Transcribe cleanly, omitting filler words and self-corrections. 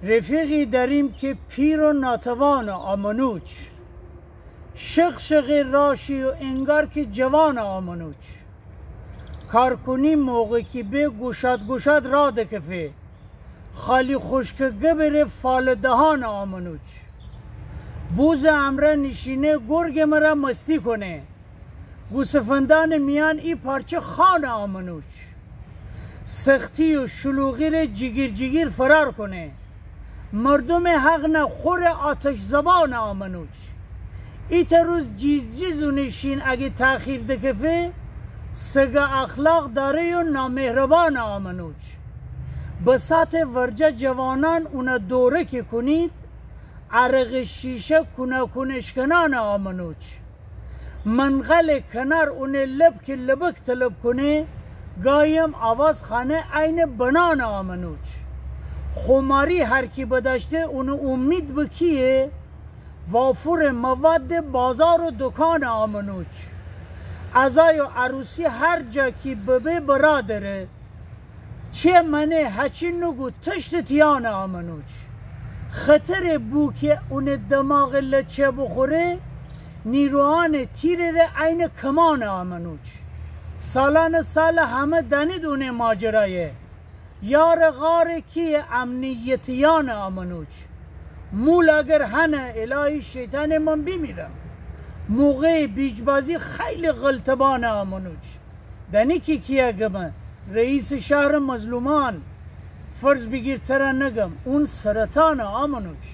رفیقی داریم که پیر و ناتوان آمنوچ، شق راشی و انگار که جوان آمنوچ، کارکنی موقع که به گوشاد را دکفه، خالی خشکگه بره فال دهان آمنوچ، بوز امره نشینه گرگ مرا مستی کنه، گوسفندان میان ای پارچه خان آمنوچ، سختی و شلوغی را جگیر فرار کنه، مردم حق نخور آتش زبان آمنوچ، ای روز جیز و نشین اگه تأخیر دکفه، سگا اخلاق داره و نامهربان آمنوچ، بسات ورجه جوانان اونا دوره که کنید، عرق شیشه کنشکنان آمنوچ، منقل کنار اون لب که لبک طلب کنه، گایم آواز خانه عین بنان آمنوچ، خماری هر کی بداشته اون امید بکیه، وافور مواد بازار و دکان آمنوچ، عزای و عروسی هر جا کی ببه برادره، چه منه هچی نگو تشت تیان آمنوچ، خطر بو که اون دماغ لچه بخوره، نیروان تیره ره عین کمان آمنوچ، سالان سال همه دنید اون ماجرایه، یار غار کی امنیتیان آمنوچ، مول اگر هنه الهی شیطان من بیمیرم، موقع بیجبازی خیلی غلطبان آمنوچ، دنی کی کیه گمه رئیس شهر مظلومان، فرض بگیر تره نگم اون سرطان آمنوچ.